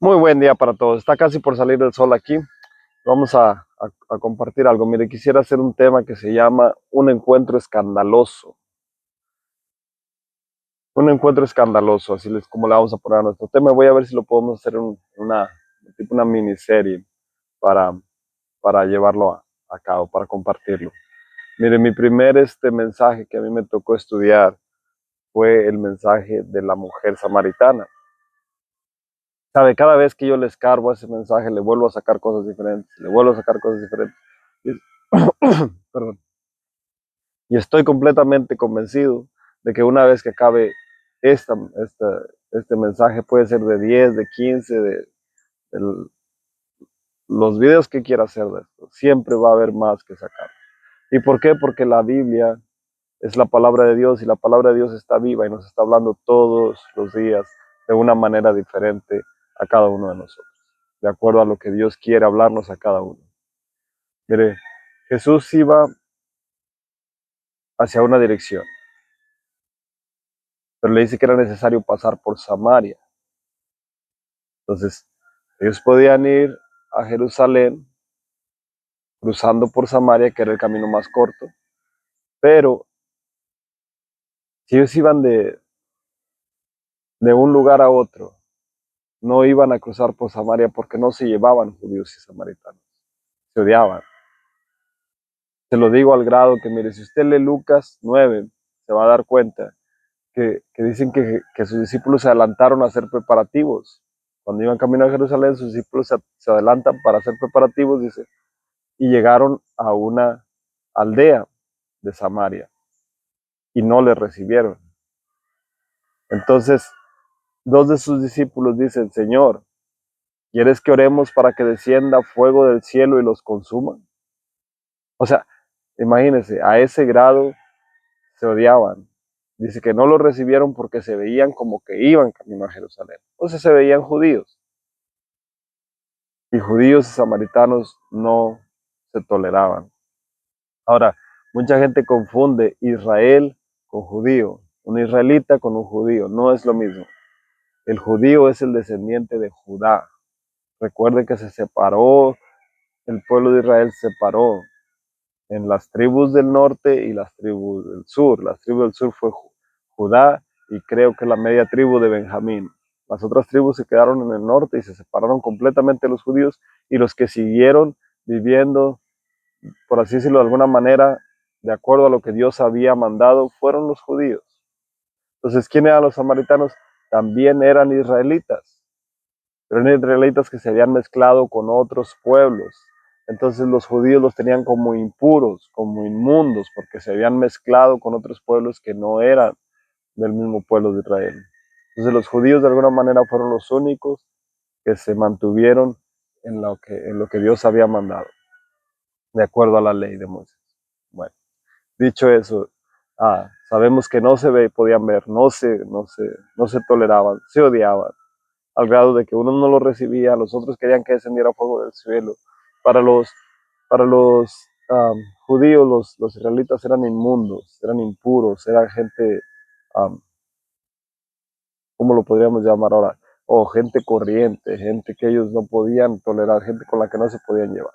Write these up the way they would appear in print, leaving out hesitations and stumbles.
Muy buen día para todos. Está casi por salir el sol aquí. Vamos a compartir algo. Mire, quisiera hacer un tema que se llama un encuentro escandaloso. Un encuentro escandaloso, así es como le vamos a poner a nuestro tema. Voy a ver si lo podemos hacer en una miniserie para, para llevarlo a cabo, para compartirlo. Mire, mi primer mensaje que a mí me tocó estudiar fue el mensaje de la mujer samaritana. Sabe, cada vez que yo le escarbo a ese mensaje, le vuelvo a sacar cosas diferentes, le vuelvo a sacar cosas diferentes. Y, perdón. Y estoy completamente convencido de que una vez que acabe esta, esta, este mensaje, puede ser de 10, de 15, de los videos que quiera hacer de esto, siempre va a haber más que sacar. ¿Y por qué? Porque la Biblia es la palabra de Dios y la palabra de Dios está viva y nos está hablando todos los días de una manera diferente a cada uno de nosotros, de acuerdo a lo que Dios quiere hablarnos a cada uno. Mire, Jesús iba hacia una dirección, pero le dice que era necesario pasar por Samaria. Entonces, ellos podían ir a Jerusalén cruzando por Samaria, que era el camino más corto, pero si ellos iban de un lugar a otro, no iban a cruzar por Samaria porque no se llevaban judíos y samaritanos, se odiaban. Se lo digo al grado que, mire, si usted lee Lucas 9, se va a dar cuenta que dicen que sus discípulos se adelantaron a hacer preparativos. Cuando iban camino a Jerusalén, sus discípulos se adelantan para hacer preparativos, dice, y llegaron a una aldea de Samaria y no le recibieron. Entonces, dos de sus discípulos dicen, Señor, ¿quieres que oremos para que descienda fuego del cielo y los consuma? O sea, imagínense, a ese grado se odiaban. Dice que no lo recibieron porque se veían como que iban camino a Jerusalén. Entonces se veían judíos. Y judíos y samaritanos no se toleraban. Ahora, mucha gente confunde Israel con judío. Un israelita con un judío. No es lo mismo. El judío es el descendiente de Judá. Recuerde que se separó, el pueblo de Israel se separó en las tribus del norte y las tribus del sur. Las tribus del sur fue Judá y creo que la media tribu de Benjamín. Las otras tribus se quedaron en el norte y se separaron completamente de los judíos, y los que siguieron viviendo, por así decirlo de alguna manera, de acuerdo a lo que Dios había mandado, fueron los judíos. Entonces, ¿quién eran los samaritanos? También eran israelitas, pero eran israelitas que se habían mezclado con otros pueblos. Entonces los judíos los tenían como impuros, como inmundos, porque se habían mezclado con otros pueblos que no eran del mismo pueblo de Israel. Entonces los judíos de alguna manera fueron los únicos que se mantuvieron en lo que Dios había mandado, de acuerdo a la ley de Moisés. Bueno, dicho eso, sabemos que no podían ver, no se toleraban, se odiaban, al grado de que uno no lo recibía, los otros querían que descendiera fuego del cielo. Para los judíos, los israelitas eran inmundos, eran impuros, eran gente, um, ¿cómo lo podríamos llamar ahora? O gente corriente, gente que ellos no podían tolerar, gente con la que no se podían llevar.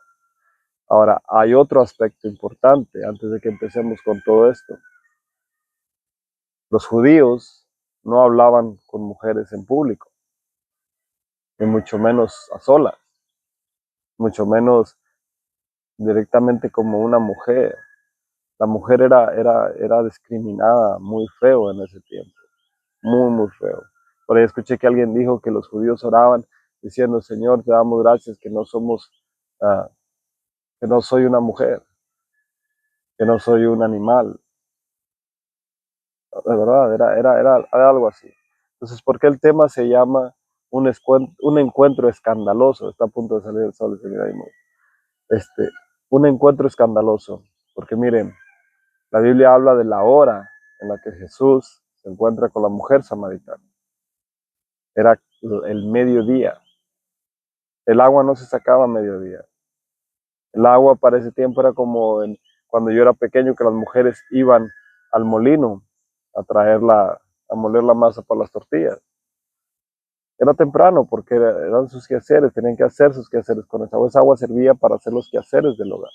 Ahora, hay otro aspecto importante antes de que empecemos con todo esto. Los judíos no hablaban con mujeres en público, ni mucho menos a solas, mucho menos directamente como una mujer. La mujer era discriminada muy feo en ese tiempo, muy, muy feo. Por ahí escuché que alguien dijo que los judíos oraban diciendo, Señor, te damos gracias que no somos, uh, que no soy una mujer, que no soy un animal. De verdad, era algo así. Entonces, ¿por qué el tema se llama un encuentro escandaloso? Está a punto de salir el sol, señor. Este, un encuentro escandaloso, porque miren, la Biblia habla de la hora en la que Jesús se encuentra con la mujer samaritana. Era el mediodía. El agua no se sacaba a mediodía. El agua para ese tiempo era como cuando yo era pequeño, que las mujeres iban al molino a traer a moler la masa para las tortillas. Era temprano porque eran sus quehaceres, tenían que hacer sus quehaceres con esa agua. Esa agua servía para hacer los quehaceres del hogar.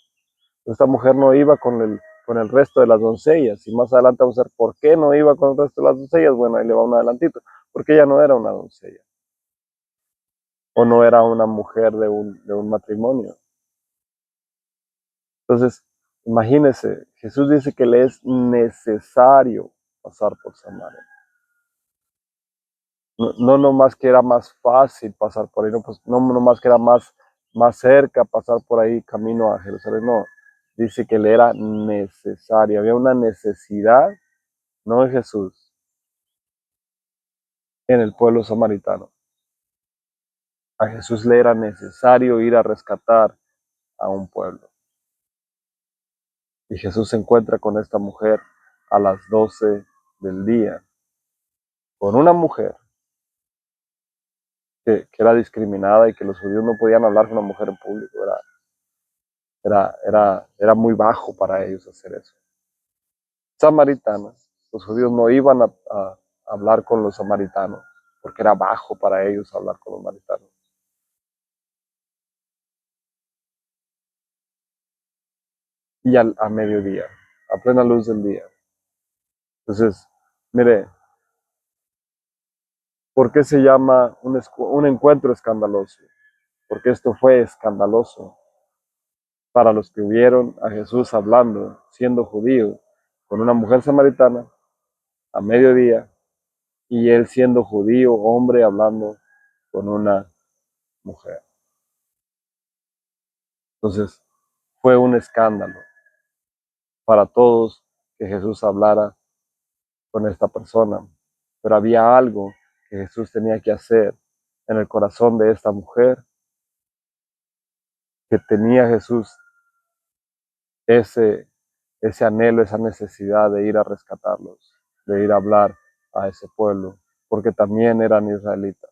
Esta mujer no iba con el resto de las doncellas. Y más adelante vamos a ver por qué no iba con el resto de las doncellas. Bueno, ahí le va un adelantito. Porque ella no era una doncella. O no era una mujer de un matrimonio. Entonces, imagínense, Jesús dice que le es necesario pasar por Samaria. No, no nomás que era más fácil pasar por ahí, no, pues, no nomás que era más cerca pasar por ahí camino a Jerusalén, no. Dice que le era necesario, había una necesidad, no de Jesús, en el pueblo samaritano. A Jesús le era necesario ir a rescatar a un pueblo. Y Jesús se encuentra con esta mujer a las 12 del día, con una mujer que era discriminada y que los judíos no podían hablar con una mujer en público. Era muy bajo para ellos hacer eso. Samaritana, los judíos no iban a hablar con los samaritanos porque era bajo para ellos hablar con los samaritanos. Y a mediodía, a plena luz del día. Entonces, mire, ¿por qué se llama un encuentro escandaloso? Porque esto fue escandaloso para los que vieron a Jesús hablando, siendo judío, con una mujer samaritana a mediodía, y él siendo judío, hombre, hablando con una mujer. Entonces, fue un escándalo para todos que Jesús hablara con esta persona, pero había algo que Jesús tenía que hacer en el corazón de esta mujer, que tenía Jesús ese, ese anhelo, esa necesidad de ir a rescatarlos, de ir a hablar a ese pueblo, porque también eran israelitas.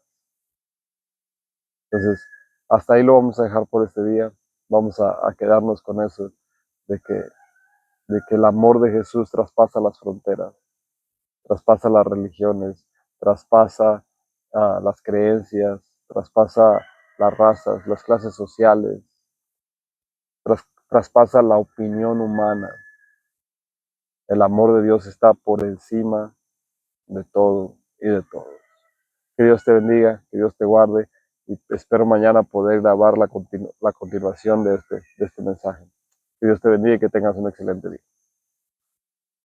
Entonces, hasta ahí lo vamos a dejar por este día. Vamos a quedarnos con eso, de que, de que el amor de Jesús traspasa las fronteras, traspasa las religiones, traspasa las creencias, traspasa las razas, las clases sociales, traspasa la opinión humana. El amor de Dios está por encima de todo y de todos. Que Dios te bendiga, que Dios te guarde y espero mañana poder grabar la continuación de este mensaje. Que Dios te bendiga y que tengas un excelente día.